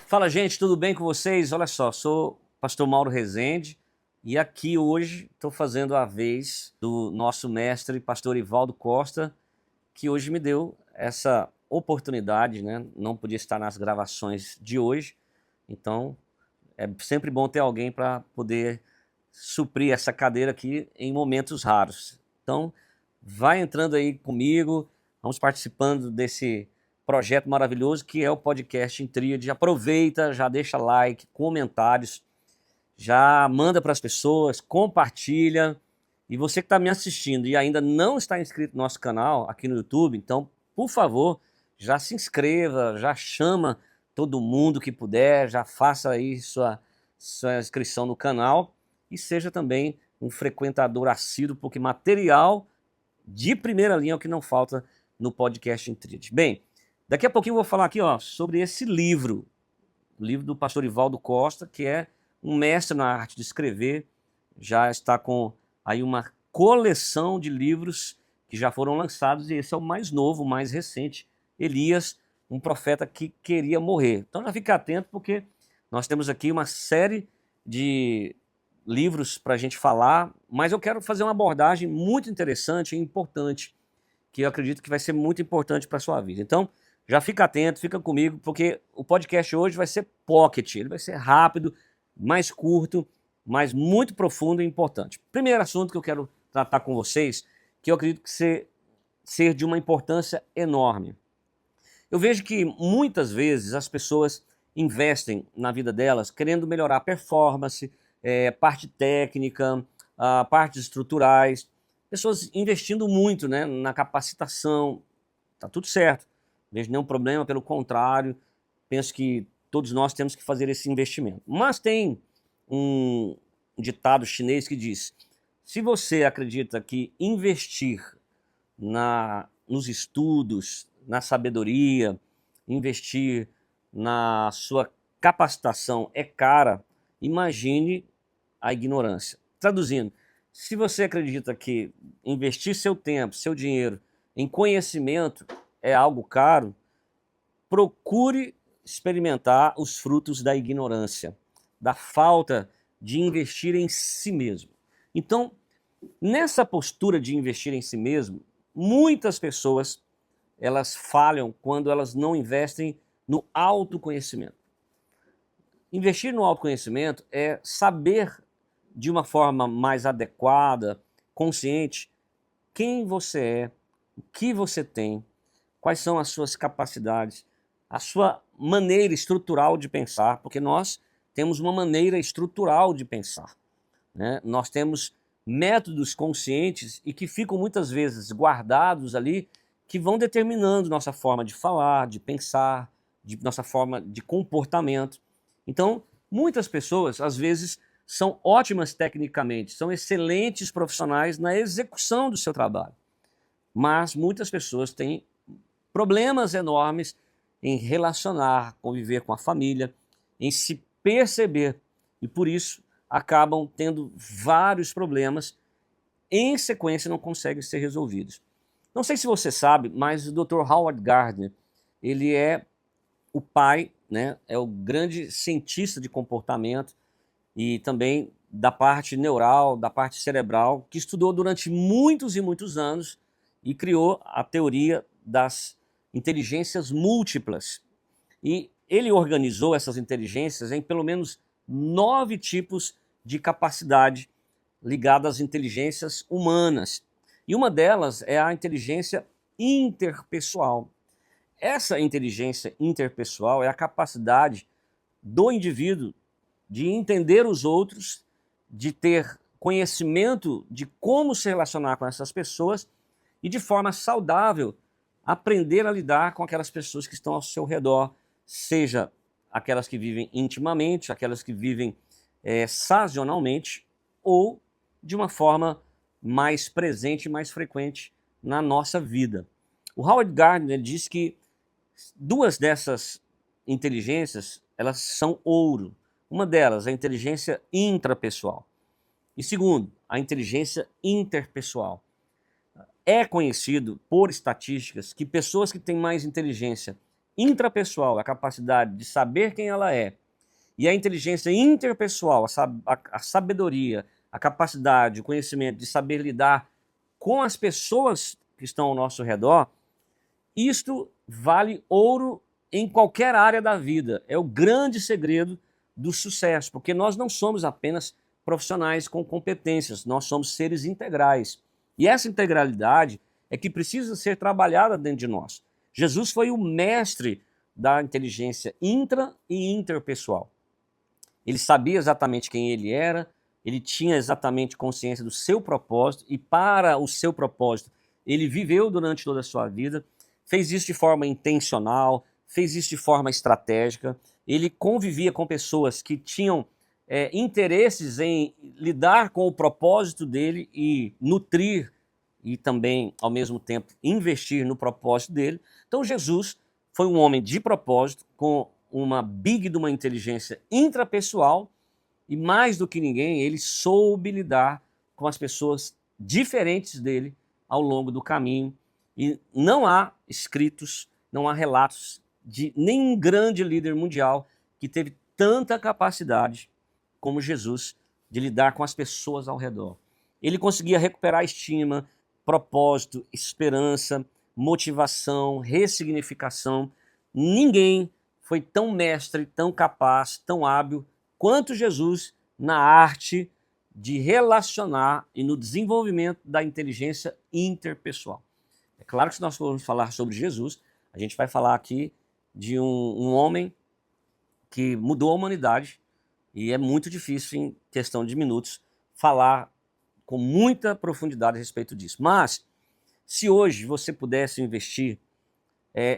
Fala, gente, tudo bem com vocês? Olha só, sou o pastor Mauro Rezende e aqui hoje estou fazendo a vez do nosso mestre, pastor Ivaldo Costa, que hoje me deu essa oportunidade, né? Não podia estar nas gravações de hoje, então é sempre bom ter alguém para poder suprir essa cadeira aqui em momentos raros. Então, vai entrando aí comigo, vamos participando desse projeto maravilhoso que é o podcast em Tríade. Aproveita, já deixa like, comentários, já manda para as pessoas, compartilha. E você que está me assistindo e ainda não está inscrito no nosso canal aqui no YouTube, então, por favor, já se inscreva, já chama todo mundo que puder, já faça aí sua inscrição no canal e seja também um frequentador assíduo, porque material de primeira linha é o que não falta no podcast em Tríade. Bem, daqui a pouquinho eu vou falar aqui sobre esse livro, o livro do pastor Ivaldo Costa, que é um mestre na arte de escrever, já está com aí uma coleção de livros que já foram lançados, e esse é o mais novo, o mais recente, Elias, um profeta que queria morrer. Então já fica atento, porque nós temos aqui uma série de livros para a gente falar, mas eu quero fazer uma abordagem muito interessante e importante, que eu acredito que vai ser muito importante para a sua vida. Então, já fica atento, fica comigo, porque o podcast hoje vai ser pocket, ele vai ser rápido, mais curto, mas muito profundo e importante. Primeiro assunto que eu quero tratar com vocês, que eu acredito que ser de uma importância enorme. Eu vejo que muitas vezes as pessoas investem na vida delas querendo melhorar a performance, parte técnica, partes estruturais, pessoas investindo muito, né, na capacitação. Tá tudo certo, não vejo nenhum problema, pelo contrário, penso que todos nós temos que fazer esse investimento. Mas tem um ditado chinês que diz: se você acredita que investir nos estudos, na sabedoria, investir na sua capacitação é cara, imagine a ignorância. Traduzindo, se você acredita que investir seu tempo, seu dinheiro em conhecimento é algo caro, procure experimentar os frutos da ignorância, da falta de investir em si mesmo. Então, nessa postura de investir em si mesmo, muitas pessoas elas falham quando elas não investem no autoconhecimento. Investir no autoconhecimento é saber de uma forma mais adequada, consciente, quem você é, o que você tem, quais são as suas capacidades, a sua maneira estrutural de pensar, porque nós temos uma maneira estrutural de pensar, né? Nós temos métodos conscientes e que ficam muitas vezes guardados ali, que vão determinando nossa forma de falar, de pensar, nossa forma de comportamento. Então, muitas pessoas, às vezes, são ótimas tecnicamente, são excelentes profissionais na execução do seu trabalho, mas muitas pessoas têm problemas enormes em relacionar, conviver com a família, em se perceber, e por isso acabam tendo vários problemas, em sequência não conseguem ser resolvidos. Não sei se você sabe, mas o Dr. Howard Gardner, ele é o pai, né, é o grande cientista de comportamento e também da parte neural, da parte cerebral, que estudou durante muitos e muitos anos e criou a teoria das inteligências múltiplas. E ele organizou essas inteligências em pelo menos 9 tipos de capacidade ligadas às inteligências humanas. E uma delas é a inteligência interpessoal. Essa inteligência interpessoal é a capacidade do indivíduo de entender os outros, de ter conhecimento de como se relacionar com essas pessoas e, de forma saudável, aprender a lidar com aquelas pessoas que estão ao seu redor, seja aquelas que vivem intimamente, aquelas que vivem sazonalmente, ou de uma forma mais presente e mais frequente na nossa vida. O Howard Gardner diz que 2 dessas inteligências, elas são ouro. Uma delas, a inteligência intrapessoal. E segundo, a inteligência interpessoal. É conhecido por estatísticas que pessoas que têm mais inteligência intrapessoal, a capacidade de saber quem ela é, e a inteligência interpessoal, a sabedoria, a capacidade, o conhecimento de saber lidar com as pessoas que estão ao nosso redor, isto vale ouro em qualquer área da vida. É o grande segredo do sucesso, porque nós não somos apenas profissionais com competências, nós somos seres integrais. E essa integralidade é que precisa ser trabalhada dentro de nós. Jesus foi o mestre da inteligência intra e interpessoal. Ele sabia exatamente quem ele era, ele tinha exatamente consciência do seu propósito, e para o seu propósito ele viveu durante toda a sua vida, fez isso de forma intencional, fez isso de forma estratégica, ele convivia com pessoas que tinham interesses em lidar com o propósito dele e nutrir e também, ao mesmo tempo, investir no propósito dele. Então Jesus foi um homem de propósito, com uma big de uma inteligência intrapessoal, e mais do que ninguém, ele soube lidar com as pessoas diferentes dele ao longo do caminho. E não há escritos, não há relatos de nenhum grande líder mundial que teve tanta capacidade como Jesus de lidar com as pessoas ao redor. Ele conseguia recuperar a estima, propósito, esperança, motivação, ressignificação. Ninguém foi tão mestre, tão capaz, tão hábil quanto Jesus na arte de relacionar e no desenvolvimento da inteligência interpessoal. É claro que se nós formos falar sobre Jesus, a gente vai falar aqui de um homem que mudou a humanidade, e é muito difícil, em questão de minutos, falar com muita profundidade a respeito disso. Mas, se hoje você pudesse investir,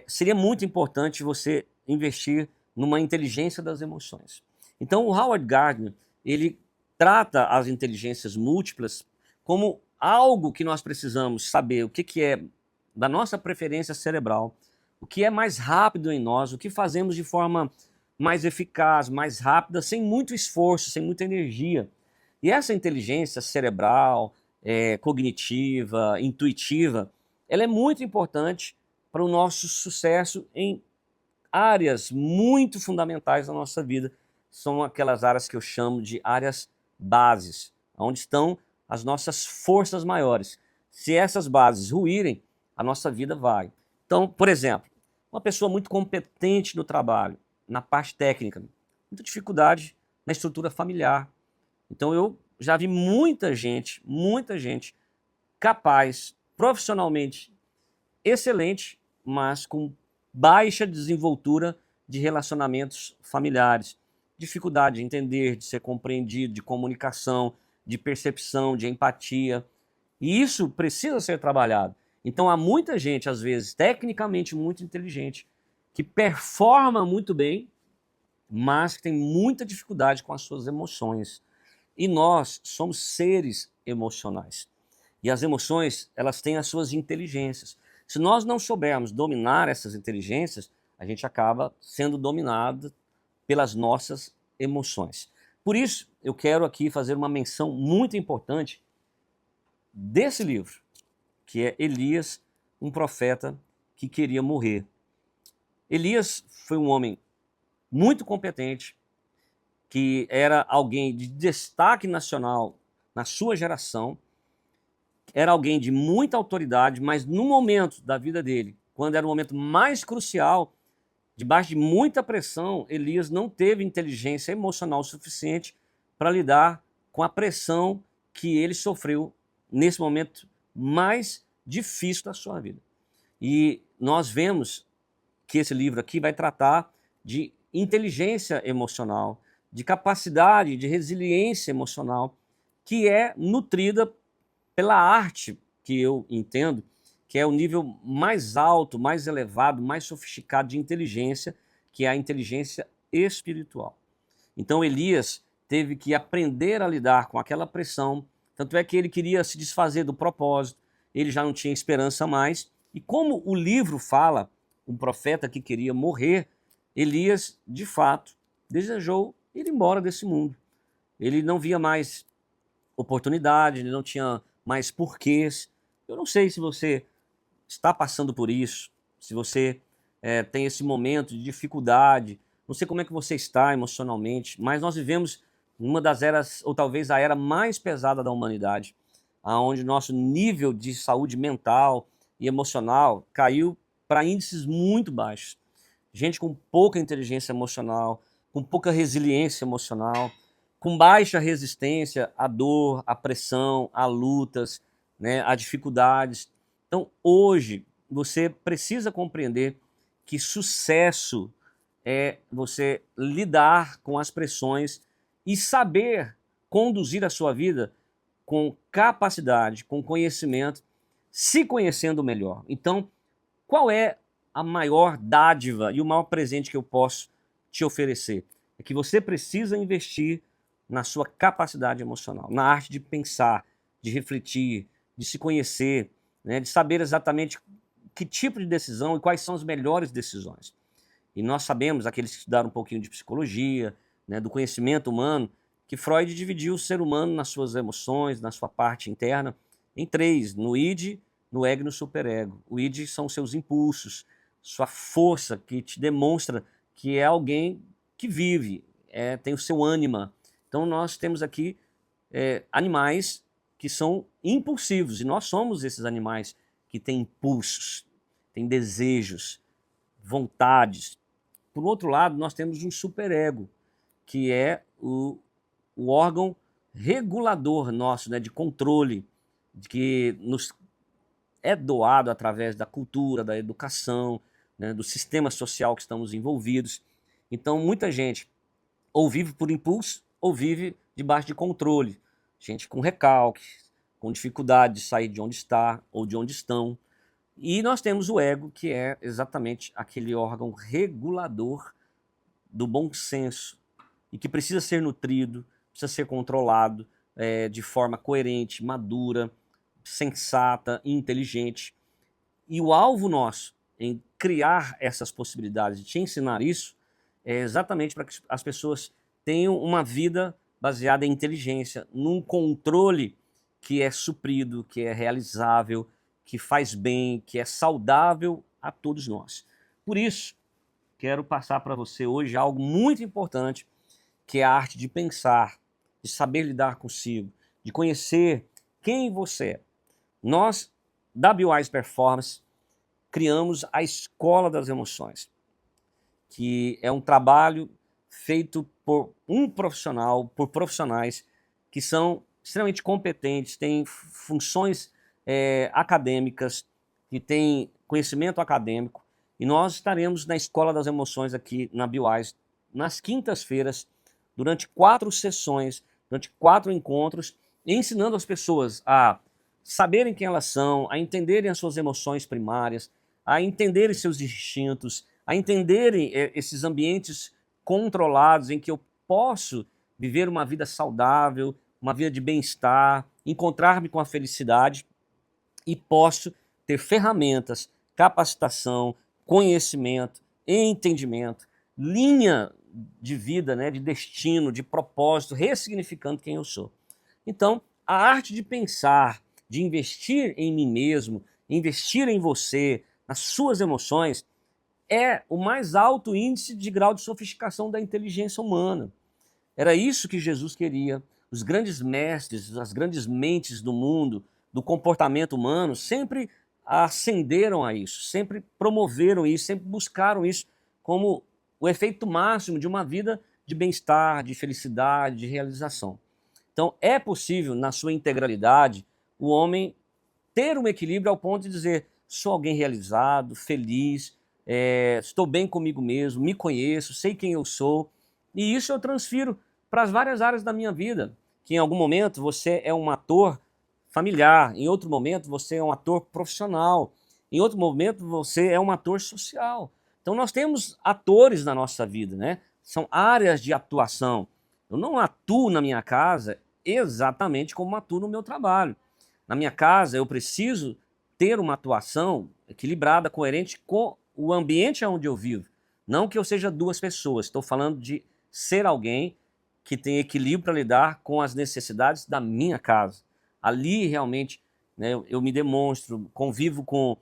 seria muito importante você investir numa inteligência das emoções. Então, o Howard Gardner, ele trata as inteligências múltiplas como algo que nós precisamos saber, o que é da nossa preferência cerebral, o que é mais rápido em nós, o que fazemos de forma mais eficaz, mais rápida, sem muito esforço, sem muita energia. E essa inteligência cerebral, cognitiva, intuitiva, ela é muito importante para o nosso sucesso em áreas muito fundamentais da nossa vida. São aquelas áreas que eu chamo de áreas bases, onde estão as nossas forças maiores. Se essas bases ruírem, a nossa vida vai. Então, por exemplo, uma pessoa muito competente no trabalho, na parte técnica, muita dificuldade na estrutura familiar. Então eu já vi muita gente capaz, profissionalmente excelente, mas com baixa desenvoltura de relacionamentos familiares. Dificuldade de entender, de ser compreendido, de comunicação, de percepção, de empatia. E isso precisa ser trabalhado. Então há muita gente, às vezes, tecnicamente muito inteligente, que performa muito bem, mas que tem muita dificuldade com as suas emoções. E nós somos seres emocionais. E as emoções, elas têm as suas inteligências. Se nós não soubermos dominar essas inteligências, a gente acaba sendo dominado pelas nossas emoções. Por isso, eu quero aqui fazer uma menção muito importante desse livro, que é Elias, um profeta que queria morrer. Elias foi um homem muito competente, que era alguém de destaque nacional na sua geração, era alguém de muita autoridade, mas no momento da vida dele, quando era o momento mais crucial, debaixo de muita pressão, Elias não teve inteligência emocional suficiente para lidar com a pressão que ele sofreu nesse momento mais difícil da sua vida. E nós vemos que esse livro aqui vai tratar de inteligência emocional, de capacidade, de resiliência emocional, que é nutrida pela arte, que eu entendo, que é o nível mais alto, mais elevado, mais sofisticado de inteligência, que é a inteligência espiritual. Então Elias teve que aprender a lidar com aquela pressão, tanto é que ele queria se desfazer do propósito, ele já não tinha esperança mais, e como o livro fala, um profeta que queria morrer, Elias, de fato, desejou ir embora desse mundo. Ele não via mais oportunidade, ele não tinha mais porquês. Eu não sei se você está passando por isso, se você tem esse momento de dificuldade. Não sei como é que você está emocionalmente, mas nós vivemos uma das eras, ou talvez a era mais pesada da humanidade, onde nosso nível de saúde mental e emocional caiu para índices muito baixos. Gente com pouca inteligência emocional, com pouca resiliência emocional, com baixa resistência à dor, à pressão, a lutas, né, a dificuldades. Então, hoje, você precisa compreender que sucesso é você lidar com as pressões e saber conduzir a sua vida com capacidade, com conhecimento, se conhecendo melhor. Então, qual é a maior dádiva e o maior presente que eu posso te oferecer? É que você precisa investir na sua capacidade emocional, na arte de pensar, de refletir, de se conhecer, né, de saber exatamente que tipo de decisão e quais são as melhores decisões. E nós sabemos, aqueles que estudaram um pouquinho de psicologia, né, do conhecimento humano, que Freud dividiu o ser humano nas suas emoções, na sua parte interna, em três: no id, no ego e no superego. O id são seus impulsos, sua força que te demonstra que é alguém que vive, tem o seu ânima. Então nós temos aqui animais que são impulsivos, e nós somos esses animais que têm impulsos, têm desejos, vontades. Por outro lado, nós temos um superego, que é o órgão regulador nosso, né, de controle, que nos é doado através da cultura, da educação, né, do sistema social que estamos envolvidos. Então, muita gente ou vive por impulso ou vive debaixo de controle. Gente com recalques, com dificuldade de sair de onde está ou de onde estão. E nós temos o ego, que é exatamente aquele órgão regulador do bom senso e que precisa ser nutrido, precisa ser controlado de forma coerente, madura, sensata e inteligente. E o alvo nosso em criar essas possibilidades, de te ensinar isso, é exatamente para que as pessoas tenham uma vida baseada em inteligência, num controle que é suprido, que é realizável, que faz bem, que é saudável a todos nós. Por isso, quero passar para você hoje algo muito importante, que é a arte de pensar, de saber lidar consigo, de conhecer quem você é. Nós, da BioWise Performance, criamos a Escola das Emoções, que é um trabalho feito por um profissional, por profissionais que são extremamente competentes, têm funções acadêmicas, que têm conhecimento acadêmico, e nós estaremos na Escola das Emoções aqui na BioWise nas quintas-feiras, durante 4 sessões, durante 4 encontros, ensinando as pessoas a saberem quem elas são, a entenderem as suas emoções primárias, a entenderem seus instintos, a entenderem esses ambientes controlados em que eu posso viver uma vida saudável, uma vida de bem-estar, encontrar-me com a felicidade e posso ter ferramentas, capacitação, conhecimento, entendimento, linha de vida, né, de destino, de propósito, ressignificando quem eu sou. Então, a arte de pensar, de investir em mim mesmo, investir em você, nas suas emoções, é o mais alto índice de grau de sofisticação da inteligência humana. Era isso que Jesus queria. Os grandes mestres, as grandes mentes do mundo, do comportamento humano, sempre ascenderam a isso, sempre promoveram isso, sempre buscaram isso como o efeito máximo de uma vida de bem-estar, de felicidade, de realização. Então, é possível, na sua integralidade, o homem ter um equilíbrio ao ponto de dizer: sou alguém realizado, feliz, estou bem comigo mesmo, me conheço, sei quem eu sou, e isso eu transfiro para as várias áreas da minha vida, que em algum momento você é um ator familiar, em outro momento você é um ator profissional, em outro momento você é um ator social. Então nós temos atores na nossa vida, né? São áreas de atuação. Eu não atuo na minha casa exatamente como atuo no meu trabalho. Na minha casa eu preciso ter uma atuação equilibrada, coerente com o ambiente onde eu vivo. Não que eu seja duas pessoas, estou falando de ser alguém que tem equilíbrio para lidar com as necessidades da minha casa. Ali realmente, né, eu me demonstro, convivo com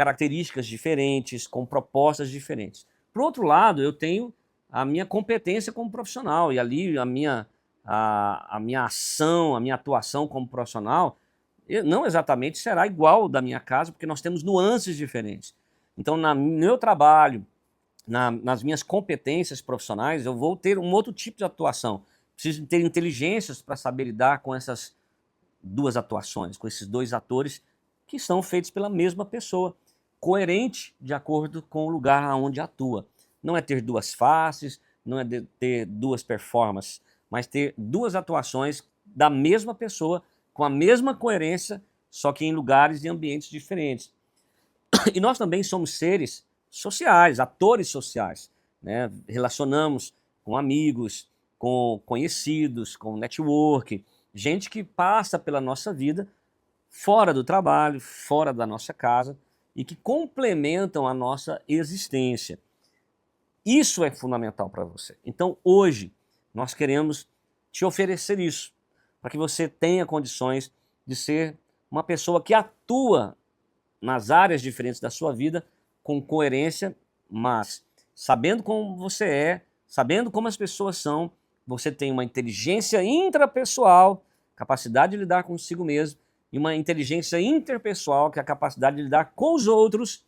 características diferentes, com propostas diferentes. Por outro lado, eu tenho a minha competência como profissional, e ali a minha ação, a minha atuação como profissional, não exatamente será igual da minha casa, porque nós temos nuances diferentes. Então, no meu trabalho, nas minhas competências profissionais, eu vou ter um outro tipo de atuação. Preciso ter inteligências para saber lidar com essas duas atuações, com esses dois atores que são feitos pela mesma pessoa, coerente de acordo com o lugar onde atua. Não é ter duas faces, não é ter duas performances, mas ter duas atuações da mesma pessoa, com a mesma coerência, só que em lugares e ambientes diferentes. E nós também somos seres sociais, atores sociais, né? Relacionamos com amigos, com conhecidos, com network, gente que passa pela nossa vida fora do trabalho, fora da nossa casa e que complementam a nossa existência. Isso é fundamental para você. Então, hoje, nós queremos te oferecer isso, para que você tenha condições de ser uma pessoa que atua nas áreas diferentes da sua vida com coerência, mas sabendo como você é, sabendo como as pessoas são, você tem uma inteligência intrapessoal, capacidade de lidar consigo mesmo, e uma inteligência interpessoal, que é a capacidade de lidar com os outros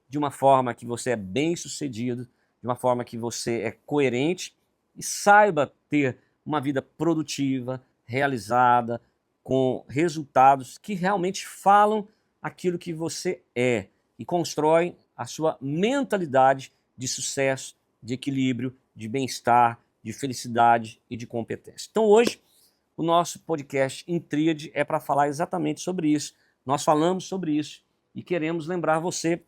de uma forma que você é bem-sucedido, de uma forma que você é coerente e saiba ter uma vida produtiva, realizada, com resultados que realmente falam aquilo que você é e constroem a sua mentalidade de sucesso, de equilíbrio, de bem-estar, de felicidade e de competência. Então hoje o nosso podcast em Tríade é para falar exatamente sobre isso. Nós falamos sobre isso e queremos lembrar você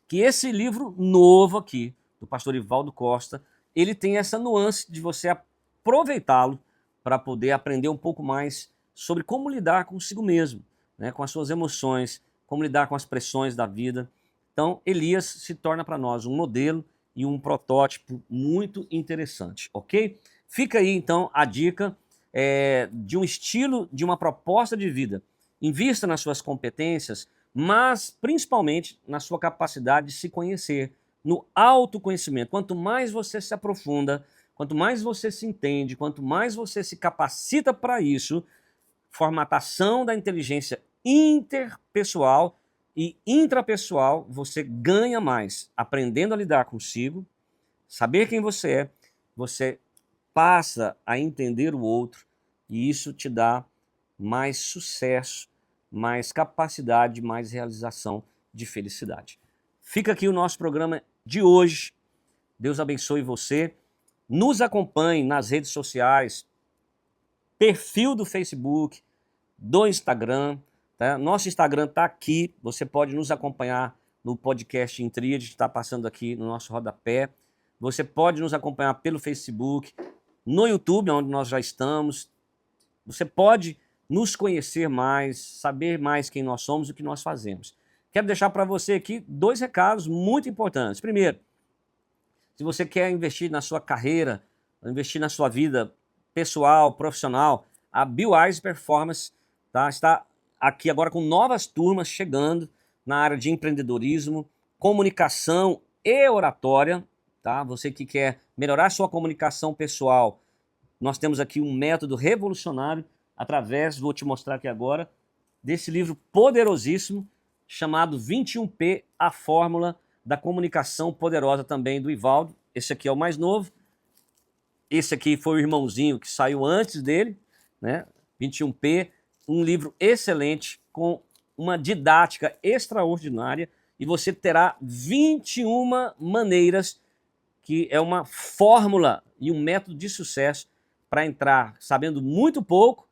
que esse livro novo aqui, do pastor Ivaldo Costa, ele tem essa nuance de você aproveitá-lo para poder aprender um pouco mais sobre como lidar consigo mesmo, né, com as suas emoções, como lidar com as pressões da vida. Então, Elias se torna para nós um modelo e um protótipo muito interessante, ok? Fica aí, então, a dica de um estilo, de uma proposta de vida. Invista nas suas competências, mas principalmente na sua capacidade de se conhecer, no autoconhecimento. Quanto mais você se aprofunda, quanto mais você se entende, quanto mais você se capacita para isso, formatação da inteligência interpessoal e intrapessoal, você ganha mais aprendendo a lidar consigo, saber quem você passa a entender o outro e isso te dá mais sucesso, mais capacidade, mais realização de felicidade. Fica aqui o nosso programa de hoje. Deus abençoe você. Nos acompanhe nas redes sociais, perfil do Facebook, do Instagram. Tá? Nosso Instagram está aqui. Você pode nos acompanhar no podcast em Tríade, que está passando aqui no nosso rodapé. Você pode nos acompanhar pelo Facebook, no YouTube, onde nós já estamos. Você pode nos conhecer mais, saber mais quem nós somos e o que nós fazemos. Quero deixar para você aqui 2 recados muito importantes. Primeiro, se você quer investir na sua carreira, investir na sua vida pessoal, profissional, a BioWise Performance está aqui agora com novas turmas chegando na área de empreendedorismo, comunicação e oratória. Tá? Você que quer melhorar sua comunicação pessoal, nós temos aqui um método revolucionário através, vou te mostrar aqui agora, desse livro poderosíssimo chamado 21P, a Fórmula da Comunicação Poderosa, também do Ivaldo. Esse aqui é o mais novo. Esse aqui foi o irmãozinho que saiu antes dele, né? 21P, um livro excelente com uma didática extraordinária e você terá 21 maneiras, que é uma fórmula e um método de sucesso para entrar sabendo muito pouco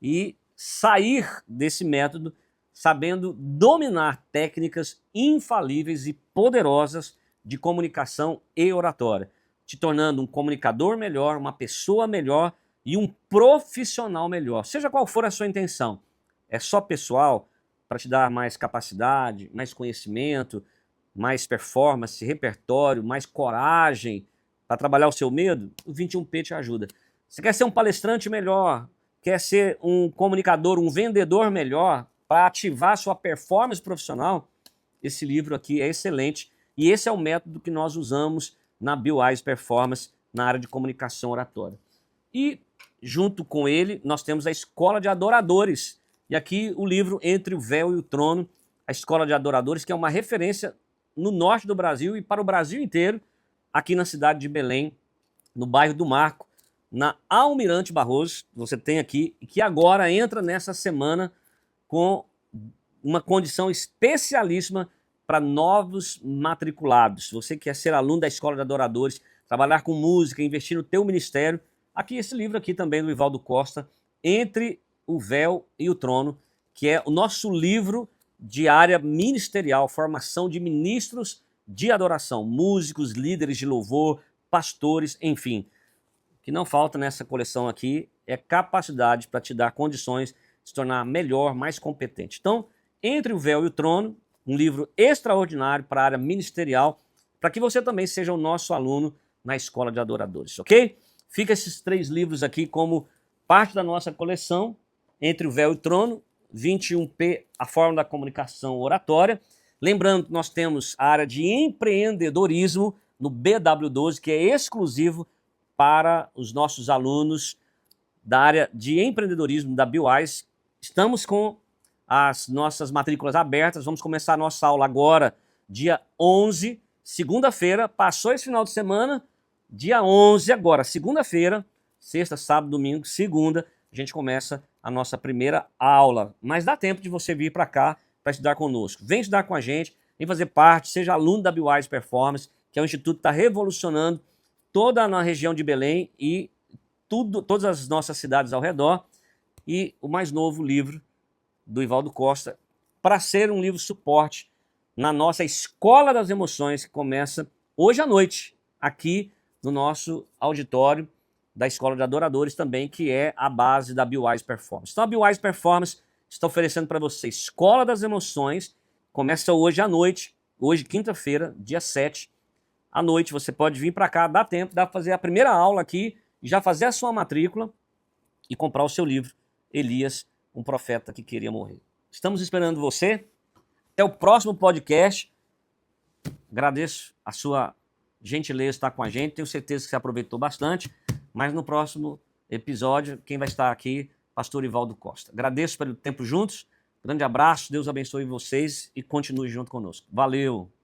e sair desse método sabendo dominar técnicas infalíveis e poderosas de comunicação e oratória, te tornando um comunicador melhor, uma pessoa melhor e um profissional melhor. Seja qual for a sua intenção, é só pessoal, para te dar mais capacidade, mais conhecimento, mais performance, repertório, mais coragem para trabalhar o seu medo, o 21P te ajuda. Você quer ser um palestrante melhor, quer ser um comunicador, um vendedor melhor, para ativar sua performance profissional, esse livro aqui é excelente e esse é o método que nós usamos na BioWise Performance, na área de comunicação oratória. E junto com ele, nós temos a Escola de Adoradores. E aqui o livro Entre o Véu e o Trono, a Escola de Adoradores, que é uma referência no norte do Brasil e para o Brasil inteiro, aqui na cidade de Belém, no bairro do Marco, na Almirante Barroso, você tem aqui, e que agora entra nessa semana com uma condição especialíssima para novos matriculados. Você quer ser aluno da Escola de Adoradores, trabalhar com música, investir no teu ministério, aqui esse livro aqui também do Ivaldo Costa, Entre o Véu e o Trono, que é o nosso livro de área ministerial, formação de ministros de adoração, músicos, líderes de louvor, pastores, enfim. O que não falta nessa coleção aqui é capacidade para te dar condições de se tornar melhor, mais competente. Então, Entre o Véu e o Trono, um livro extraordinário para a área ministerial, para que você também seja o nosso aluno na Escola de Adoradores, ok? Fica esses 3 livros aqui como parte da nossa coleção, Entre o Véu e o Trono, 21P, a forma da comunicação oratória. Lembrando que nós temos a área de empreendedorismo no BW12, que é exclusivo para os nossos alunos da área de empreendedorismo da BioWise. Estamos com as nossas matrículas abertas, vamos começar a nossa aula agora, dia 11, segunda-feira, passou esse final de semana, dia 11 agora, segunda-feira, sexta, sábado, domingo, segunda, a gente começa a nossa primeira aula. Mas dá tempo de você vir para cá para estudar conosco. Vem estudar com a gente, vem fazer parte, seja aluno da BioWise Performance, que é um instituto que está revolucionando toda a região de Belém e todas as nossas cidades ao redor. E o mais novo livro do Ivaldo Costa, para ser um livro suporte na nossa Escola das Emoções, que começa hoje à noite, aqui no nosso auditório da Escola de Adoradores também, que é a base da BioWise Performance. Então a BioWise Performance está oferecendo para você Escola das Emoções, começa hoje à noite, hoje quinta-feira, dia 7, à noite, você pode vir para cá, dá tempo, dá para fazer a primeira aula aqui, já fazer a sua matrícula e comprar o seu livro, Elias, um profeta que queria morrer. Estamos esperando você. Até o próximo podcast. Agradeço a sua gentileza estar com a gente. Tenho certeza que você aproveitou bastante. Mas no próximo episódio, quem vai estar aqui, Pastor Ivaldo Costa. Agradeço pelo tempo juntos. Grande abraço. Deus abençoe vocês e continue junto conosco. Valeu!